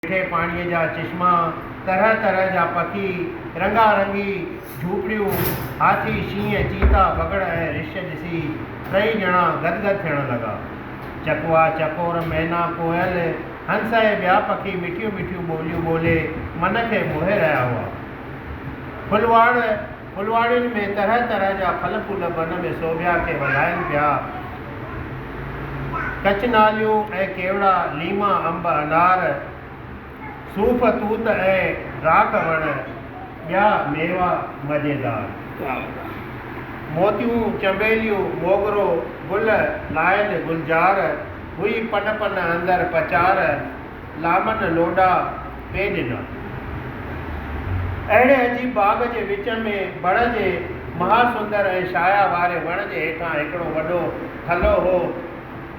मिठे पाणीअ जा चश्मा, तरह तरह जा पखी, रंगारंगी झूपड़ियूं, हाथी, शींहं, चीता, बगड़ ऐं रिछ ॾिसी टई ॼणा गदगद थियण लॻा। चकवा, चकोर, मैना, कोयल, हंस ऐं ॿिया पखी मिठियूं मिठियूं ॿोलियूं ॿोले मन खे मोहे रहिया हुआ। फुलवाड़ियुनि में तरह तरह जा फल फूल बन में सोभिया खे वधाइनि पिया। कचनालियूं ऐं केवड़ा, लीमा, अंब, अनार, सूफ़, तूत ऐं राख वण, ॿिया मेवा मज़ेदार। मोतियूं, चंबेलियूं, मोगरो, गुल, लायल, गुलजार, हुई पन पन अंदर पचार, लामन, लोडा, पे ॾिना। अहिड़े अजीब बाग जे विच में बड़ जे महासुंदर ऐं छाया वारे वण जे हेठां हिकिड़ो वॾो थलो हो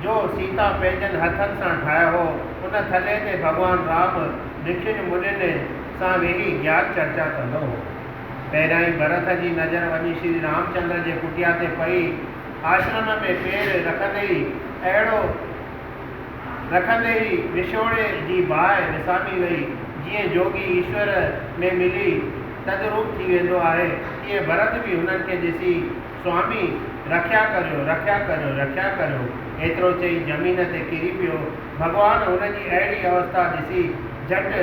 जो सीता पंहिंजनि हथनि सां ठाहियो हो। उन थले ते भॻवानु राम ऋषियुनि मुनियुनि सां वेही ज्ञान चर्चा कंदो हो। पहिरियां ई भरत जी नज़र वञी श्री रामचंद्र जे कुटिया ते पई। आश्रम में पेर रखंदे ई विछोड़े जी बाहि विसामी वई। जीअं जोगी ईश्वर में मिली तदरूप थी वेंदो आहे, तीअं भरत बि हुननि खे ॾिसी स्वामी रखिया करियो, रखिया करियो, रखिया करियो, एतिरो चई ज़मीन ते किरी पियो। भॻवानु हुनजी अहिड़ी अवस्था ॾिसी झटि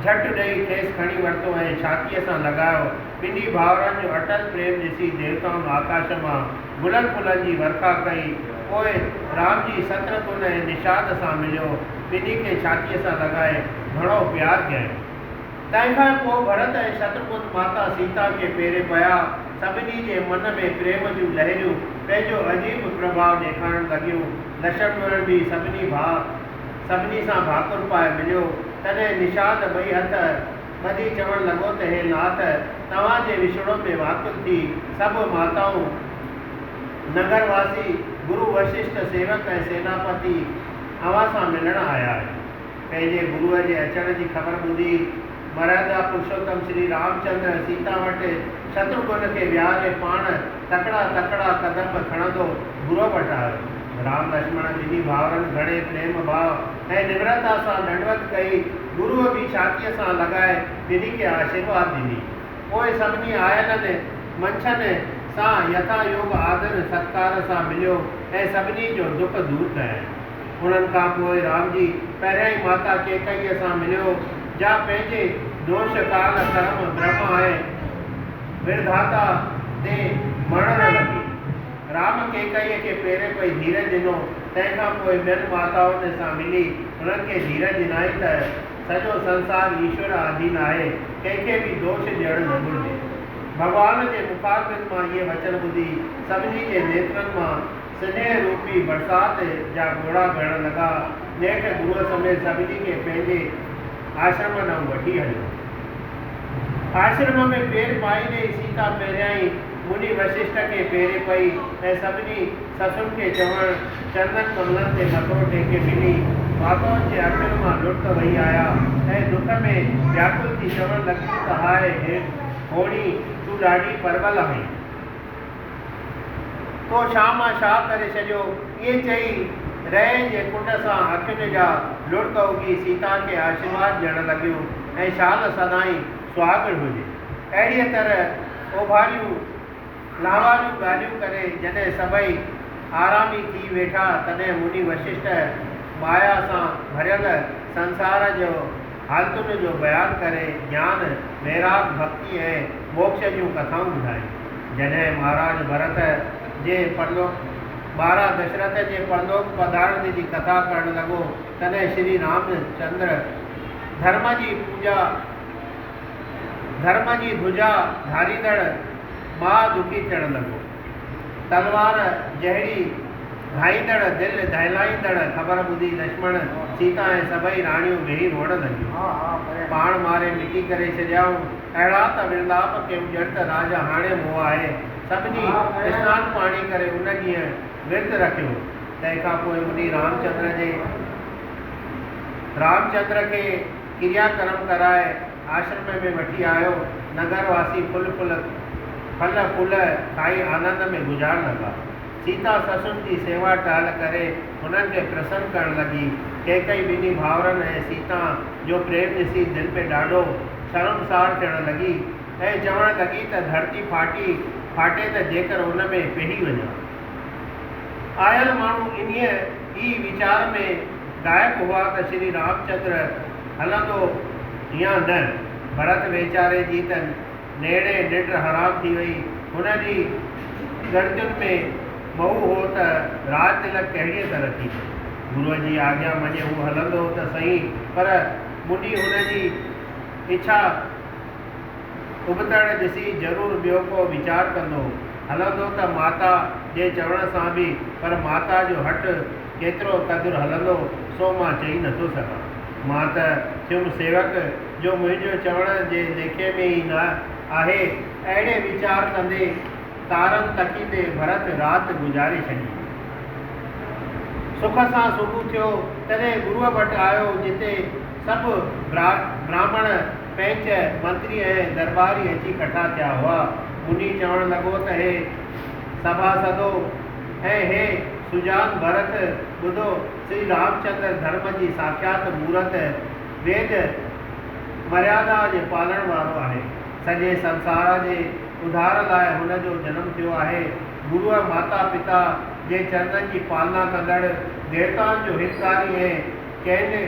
ॾेई खेसि खणी वरितो ऐं छातीअ सां लॻायो। ॿिन्ही भाउरनि जो अटल प्रेम ॾिसी देवताउनि आकाश मां गुलनि फुलनि जी वर्खा कई। पोइ राम जी शत्रुघ्न ऐं निषाद सां मिलियो, ॿिन्ही खे छातीअ सां लॻाए घणो प्यारु कयईं। तंहिंखां पोइ भरत ऐं शत्रुघ्न माता सीता खे पेरे पिया। सभिनी जे मन में प्रेम जूं लहरियूं पंहिंजो अजीब प्रभाव ॾेखारणु लॻियूं। लक्ष्मण बि सभिनी सां भाकुर पाए मिलियो। तॾहिं निषाद ॿई हथ ॿधी चवणु लॻो त हे नाथ, तव्हांजे विछोड़ में वाकुर थी सभु माताऊं, नगरवासी, गुरु वशिष्ठ, सेवक ऐं सेनापति अव्हां सां मिलण आया आहिनि। पंहिंजे गुरुअ जे अचण जी ख़बर ॿुधी मर्यादा पुरुषोत्तम श्री रामचंद्र सीता वटि शत्रुघ्न खे विहारे पाण तकड़ा तकड़ा कदम खणंदो गुरु वटि आयो। राम लक्ष्मण ॿिन्ही भाउरनि घणे प्रेम भाव ऐं निम्रता सां दंडवत कई। गुरुअ बि छातीअ सां लॻाए ॿिन्ही खे आशीर्वाद ॾिनी। पोइ सभिनी आयलनि मंछनि सां यथा योग आदर सत्कार सां मिलियो ऐं सभिनी जो दुख दूर कयईं। उन्हनि खां पोइ राम जी पहिरियां ई माता कैकईअ सां मिलियो, जा पंहिंजे दोष काल कर्म ब्रह्म ऐं विधाता ते मरण लॻी। राम कैकईअ खे पेरे पई धीरज ॾिनो। तंहिंखां पोइ ॿियनि माताउनि सां मिली उन्हनि खे धीरज ॾिनाई त सॼो संसार ईश्वर अधीन आहे, कंहिंखे बि दोष ॾियणु न घुरिजे। भॻवान जे मुखारबिन मां इहे वचन ॿुधी सभिनी जे नेत्रनि मां स्नेह रूपी बरसाति जा घोड़ा बेहण लॻा। नेठि गुरुअ समेत सभिनी खे पंहिंजे आश्रम ॾांहुं वठी हलियो। आश्रम में पेर पाईंदे सीता पहिरियां ई मुनि वशिष्ठ खे पेरे पई ऐं सभिनी ससुनि खे चवणु चंदन कमलनि ते मथो टेके मिली। माताउनि जे अखियुनि मां लुट वही आया ऐं दुख में व्याकुल थी चवणु लॻियूं त हाय होणी, तूं ॾाढी परवल आहीं, तो छा मां छा करे छॾियो। इहे चई रए जे कुंड सां अखियुनि जा लुड़क उगी सीता खे आशीर्वाद ॾियणु लॻियूं ऐं शाल सदाईं सुहागण हुजे। अहिड़ीअ तरह ओभारियूं लावारियूं ॻाल्हियूं करे जॾहिं सभई आरामी थी वेठा, तॾहिं मुनि वशिष्ठ माया सां भरियल संसार जो हालतुनि जो बयानु करे ज्ञान, वैराग, भक्ति ऐं मोक्ष जूं कथाऊं ॿुधायूं। जॾहिं महाराज भरत जे दशरथ जे परलोक पधारण जी कथा करणु लॻो, तॾहिं श्री रामचंद्र धर्म जी भुजा धारींदड़ मां दुखी थियणु लॻो। तलवार जहिड़ी घाईंदड़, दिलि दहिलाईंदड़ ख़बर ॿुधी लक्ष्मण, सीता ऐं सभई राणियूं वेही रोअण लॻियूं। पाण मारे मिटी करे छॾियाऊं, अहिड़ा त विरलाप कयूं ॼण त राजा हाणे मोह आहे। सभिनी स्नान पाणी करे उन ॾींहुं विर्त रखियो। तंहिंखां पोइ मुनि रामचंद्र खे क्रियाक्रम कराए आश्रम में वठी आयो। नगरवासी फल फूल खाई आनंद में गुज़ारण लॻा। सीता ससुन जी सेवा टहल करे उन्हनि खे प्रसन्न करण लॻी। कैकई ॿिन्ही भाउरनि ऐं सीता जो प्रेम ॾिसी दिलि में ॾाढो शर्मसार थियण लॻी ऐं चवण लॻी त धरती फाटे त जेकर उन में पेही वञा। आयल माण्हू इन्हीअ ई वीचार में गायक हुआ त श्री रामचंद्र हलंदो या न। भरत वेचारे जी त नेड़े निंड हराम थी वई। हुन जी गर्दन में महू हो त राज तिलक कहिड़ीअ तरह थी। गुरुअ जी आज्ञा मञे हू हलंदो त सही, पर मुंडी हुन जी इच्छा उबतड़ ॾिसी ज़रूरु ॿियो को वीचार कंदो। हलंदो त माता जे चवण सां बि, पर माता जो हट केतिरो क़दुरु हलंदो सो मां चई नथो सघां। मां त थियुमि सेवक जो मुंहिंजो चवण जे लेखे में ई न आहे। अहिड़े वीचार कंदे तारनि तकींदे भरत राति गुज़ारे छॾी। सुख सां सुबुह थियो तॾहिं गुरुअ वटि आयो, जिते सभु ब्राह्मण पंच मंत्री ऐं दरबारी अची कठा थिया हुआ। मुनि चवणु लॻो त हे सभासदो ऐं हे सुजान भरत, ॿुधो श्री रामचंद्र धर्म जी साक्षात मूर्त वेद मर्यादा जे पालण वारो आहे। सॼे संसार जे उधार लाइ हुन जो जनमु थियो आहे। गुरुअ माता पिता जे चरणनि जी पालना कंदड़, देवताउनि जो हितकारी ऐं कंहिं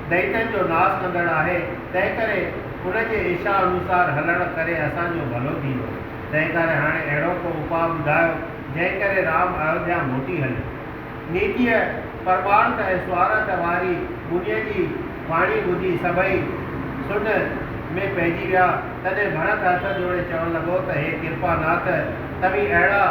दैतनि जो नाश कंदड़ आहे। तंहिं करे हुन जे इच्छा अनुसार हलण करे असांजो भलो थींदो। तंहिं करे हाणे अहिड़ो को उपाउ ॿुधायो जंहिं करे राम अयोध्या मोटी हले। नीतिअ परमार्थ ऐं स्वार्थ वारी मुनीअ जी वाणी ॿुधी सभई सुन में पइजी विया। तॾहिं भरत हथ जोड़े चवणु लॻो त हे कृपानाथ, तव्हीं अहिड़ा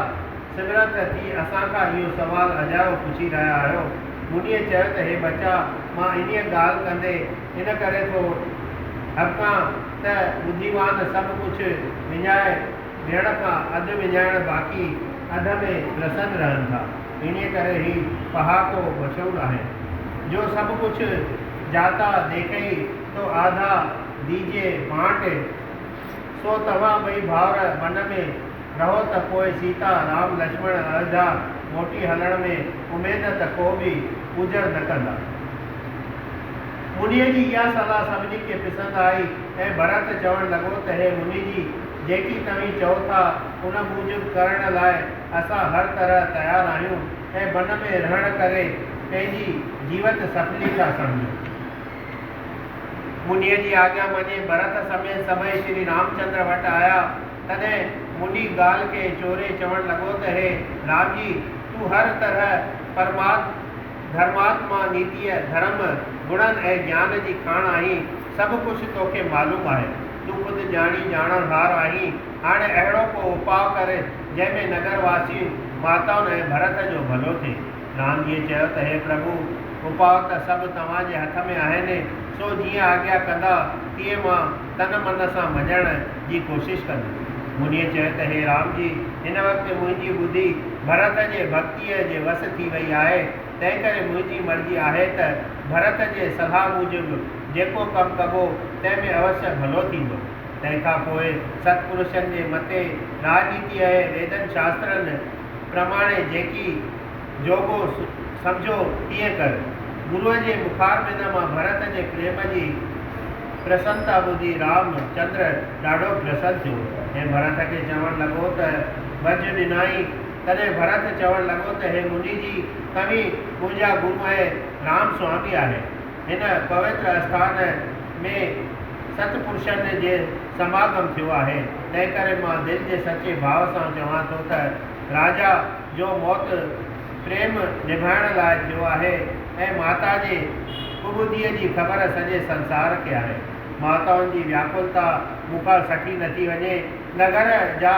सिमरत थी असांखां इहो सुवालु अजायो पुछी रहिया आहियो। मुनीअ चयो त हे बचा, मां इन्हीअ ॻाल्हि कंदे इन करे थो हक़ां त बुद्धिमान सभु कुझु विञाए भेण खां अधु विञाइण बाक़ी अध में प्रसन्न रहनि था। इन करे ही पहाको मशहूरु आहे, जो सभु कुझु जाता देखई तो आधा दीजिए बांट। सो तव्हां ॿई भाउर मन में रहो त पोइ सीता राम लक्ष्मण अयोध्या मोटी हलण में उमेद त को बि गुज़र न कंदा। मुनीअ जी इहा सलाह सभिनी खे पसंदि आई ऐं भरत चवणु लॻो त हे मुनी जी, जेकी तव्हीं चओ था उन मूजिबि करण लाइ असां हर तरह तयारु आहियूं ऐं वन में रहण करे पंहिंजी जीवत सफली था सम्झूं। मुनीअ जी आज्ञा मञे भरत समेत सभई श्री रामचंद्र वटि आया। तॾहिं मुनी ॻाल्हि खे चोरे चवणु लॻो त हे राम जी, तूं हर तरह धर्मात्मा, नीतिअ, धर्म, गुणनि ऐं ज्ञान जी खाण आहीं। सभु कुझु तोखे मालूम आहे। तूं ख़ुदि ॼाणी ॼाणणहार आहीं। हाणे अहिड़ो को उपाउ करे जंहिंमें नगरवासी माताउनि ऐं भरत जो भलो थिए। राम जीअ चयो त हे प्रभु, उपाउ त सभु तव्हांजे हथ में आहिनि। सो जीअं आज्ञा कंदा तीअं मां तन मन सां मञण जी कोशिशि कंदुमि। मुनीअ चयो त हे राम जी, हिन वक़्तु मुंहिंजी ॿुधी भरत जे भक्तीअ जे वस थी वई आहे। तंहिं करे मुंहिंजी मर्ज़ी आहे त भरत जे सलाह मूजिबि जेको कमु कबो तंहिं में अवश्य भलो थींदो। तंहिंखां पोइ सतपुरुषनि जे मथे राजनीति ऐं वेदनि शास्त्रनि प्रमाणे जेकी जोगो सम्झो तीअं कर। गुरुअ जे मुखारबिंद मां भरत जे प्रेम जी प्रसन्नता ॿुधी रामचंद्र ॾाढो प्रसन्न थियो ऐं भरत खे चवणु लॻो त भज ॾिनाई। तॾहिं भरत चवणु लॻो त हे मुनि जी, तव्हीं मुंहिंजा गुरु ऐं राम स्वामी आहे। हिन पवित्र आस्थान में सतपुरुषनि जे समागम थियो आहे। तंहिं करे मां दिलि जे सचे भाव सां चवां थो त राजा जो मौत प्रेम निभाइण लाइ थियो आहे ऐं माता जे कुबुद्धीअ जी ख़बर सॼे संसार खे आहे। माताउनि जी व्याकुलता मूंखां सखी नथी वञे। नगर जा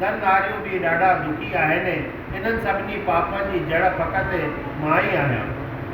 नर नारियूं बि ॾाढा दुखी आहिनि। इन्हनि सभिनी पापनि जी जड़ फ़क़ति मां ई आहियां।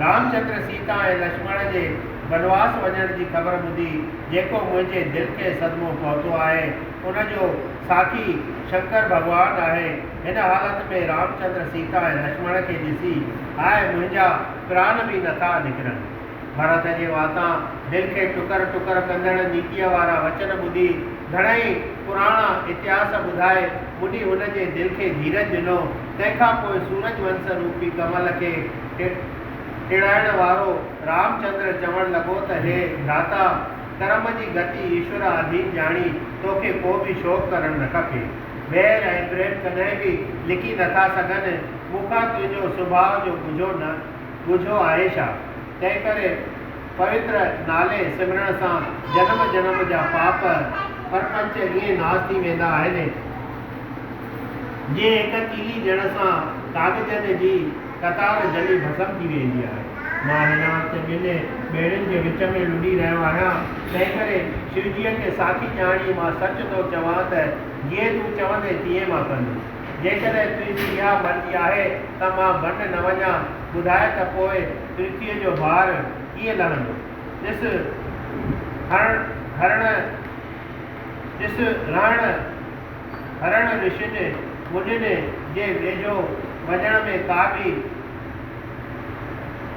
रामचंद्र सीता ऐं लक्ष्मण जे वनवास वञण जी ख़बर ॿुधी जेको मुंहिंजे दिलि खे सदमो पहुतो आहे, उनजो साखी शंकर भॻवानु आहे। हिन हालत में रामचंद्र सीता ऐं लक्ष्मण खे ॾिसी हाय मुंहिंजा प्राण बि नथा निकिरनि। भरत जे वातां दिलि खे टुकर टुकर कंदड़ नीतिअ वारा वचन ॿुधी घणेई पुराणा इतिहास ॿुधाए मुनी हुन जे दिलि खे धीरज ॾिनो तंहिंखां पोइ सूरज वंश रूपी कमल खे टिड़ाइण वारो रामचंद्र चवणु लॻो त हे भ्राता, कर्म जी गति ईश्वर अधीन ॼाणी तोखे को बि शोक करणु न खपे। बैर ऐं प्रेम कॾहिं बि लिकी नथा सघनि। मूंखां तुंहिंजो सुभाउ जो ॻुझो आहे छा? तंहिं करे पवित्र नाले सिमरण सां जन्म जन्म जा पाप परपंच ईअं नाश थी वेंदा आहिनि जीअं हिक तीली ॼण सां कागज़नि जी कतार जली भस्म थी वेंदी आहे। मां हिन वक़्तु ॿिनि ॿेड़ियुनि जे विच में लुॾी रहियो आहियां। तंहिं करे शिवजीअ खे साखी ॼाणी मां सच थो चवां त जीअं तूं चवंदे तीअं मां कंदुसि। जेकॾहिं तुंहिंजी इहा मर्ज़ी आहे त मां बन न वञा, ॿुधाए त पोइ पृथ्वीअ जो भार कीअं लहंदो। ॾिस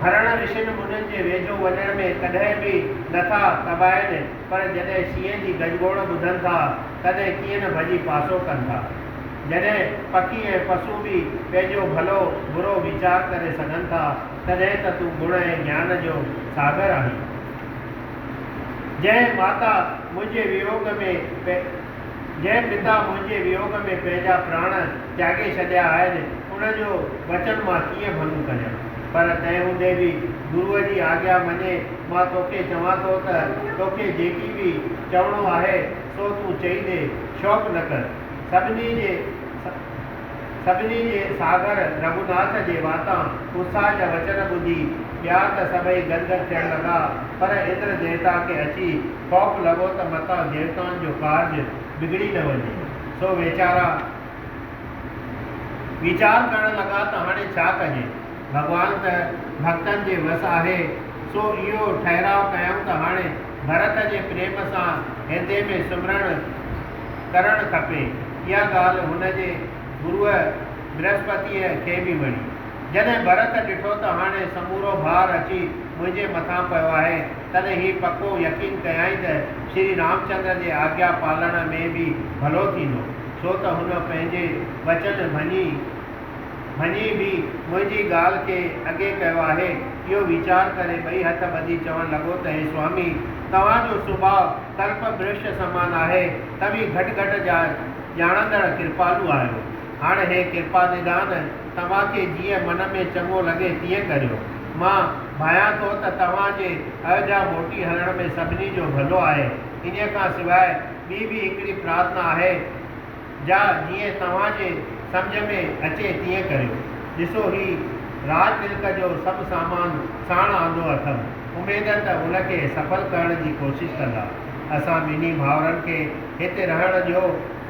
हरण ऋषिनि मुनिनि जे वेझो वञण में कॾहिं बि नथा कबाइनि, पर जॾहिं शींहं जी गजगोड़ ॿुधनि था तॾहिं कीअं न भॼी पासो कनि था। जॾहिं पखी ऐं पशु बि पंहिंजो भलो बुरो वीचार करे सघनि था, तॾहिं त तूं गुण ऐं ज्ञान जो सागर आहीं। जंहिं पिता मुंहिंजे वियोग में पंहिंजा प्राण त्यागे छॾिया आहिनि, उनजो वचन मां कीअं भंग कयां? पर तंहिं हूंदे बि गुरूअ जी आज्ञा मञे मां तोखे चवां थो त तोखे जेकी बि चवणो आहे सो तूं चई ॾे, शौक़ न कर। सभिनी जे सागर रघुनाथ जे वातां उत्साह जा वचन ॿुधी ॿिया त सभई गदगद थियण लॻा, पर इंद्र देवता खे अची ख़ौफ़ लॻो त मतां देवताउनि जो कार्य बिगड़ी न वञे। सो वीचार करण लॻा त हाणे छा कजे? भॻवान त भक्तनि जे वस आहे, सो इहो ठहराव कयूं त हाणे भरत जे प्रेम सां हिंदे में सिमरण करणु खपे। इहा ॻाल्हि हुनजे गुरूअ बृहस्पतिअ खे बि वणी। जॾहिं भरत ॾिठो त हाणे समूरो भार अची मुंहिंजे मथां पियो आहे, तॾहिं ही पको यकीन कयाई त श्री रामचंद्र जे आज्ञा पालण में बि भलो थींदो। छो त हुन पंहिंजे वचन भञी बि मुंहिंजी ॻाल्हि खे अॻे कयो आहे। इहो वीचार करे ॿई हथ ॿधी चवणु लॻो त हे स्वामी, तव्हांजो सुभाउ कल्प वृक्ष समान आहे, तव्हीं घटि घटि ॼाणंदड़ कृपालू आहियो। हाणे हे कृपा निदान तव्हांखे जीअं मन में चङो लॻे तीअं करियो। मां भायां थो त तव्हांजे अयोध्या मोटी हलण में सभिनी जो भलो आहे। इन खां सवाइ ॿी बि हिकिड़ी प्रार्थना आहे, जीअं तव्हांजे सम्झ में अचे तीअं करियो। ॾिसो ही राज तिलक जो सभु सामान साण आंदो अथमि, उमेद त उनखे सफल करण जी कोशिशि कंदा। असां ॿिन्ही भाउरनि खे हिते रहण ॾियो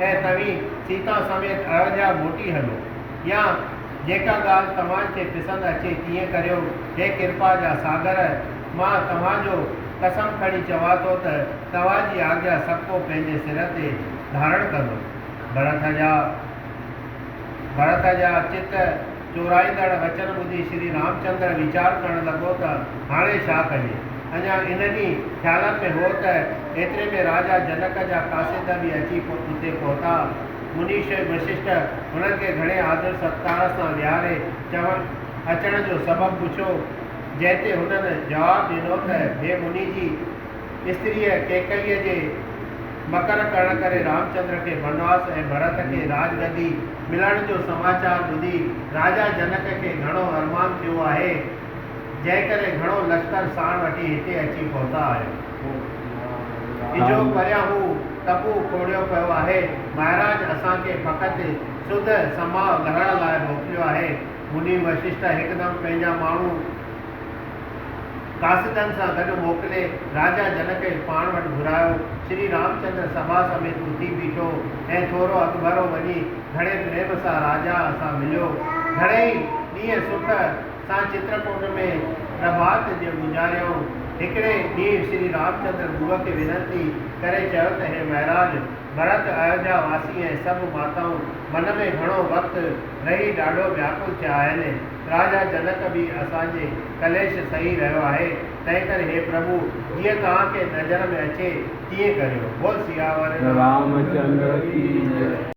ऐं तव्हीं सीता समेत अयोध्या मोटी हलो, या जेका ॻाल्हि तव्हांखे पसंदि अचे तीअं करियो। हे कृपा जा सागर, मां तव्हांजो कसम खणी चवां थो त तव्हांजी आज्ञा सभु को पंहिंजे सिर ते धारण कंदो। भरत जा चित चोराईंदड़ वचन ॿुधी श्री रामचंद्र वीचार करणु लॻो त हाणे छा कजे। अञा इन्हनि ख़्यालनि में हो त एतिरे में राजा जनक जा कासिद बि अची उते पहुता। मुनीष वशिष्ठ हुननि खे घणे आदर सत्कार सां विहारे अचण जो सबबु पुछियो, जंहिं ते हुननि जवाबु ॾिनो त हे मुनि जी, स्त्रीअ कैकईअ जे मकर करण करे रामचंद्र खे वनवास ऐं भरत खे राजगद्दी मिलण जो समाचार ॿुधी राजा जनक खे घणो अरमान थियो आहे, जंहिं करे घणो लश्कर साण वठी हिते अची पहुता आहियो। इजो परियां हू तपू खोड़ियो पियो आहे। महाराज असांखे फ़क़ति शुद्ध समाव लहण लाइ मोकिलियो आहे। मुनि वशिष्ठ हिकदमि पंहिंजा माण्हू कासिदनि सां गॾु मोकिले राजा जनक खे पाण वटि घुरायो। श्री रामचंद्र सभा समेत उथी बीठो ऐं थोरो अॻभरो वञी घणे प्रेम सां राजा सां मिलियो। घणेई ॾींहं सुख सां चित्रकूट में प्रभात जो गुज़ारियऊं। हिकिड़े ॾींहुं श्री रामचंद्र गुरूअ खे विनती करे चयो त हे महाराज, भरत अयोध्या वासी ऐं सभु माताऊं मन में घणो वक़्तु रही ॾाढो व्याकुल थिया आहिनि। राजा जनक बि असांजे कलेश सही रहियो आहे। तंहिं करे हे प्रभु, जीअं तव्हांखे नज़र में अचे तीअं करियो। बोल सियावर रामचंद्र की जय।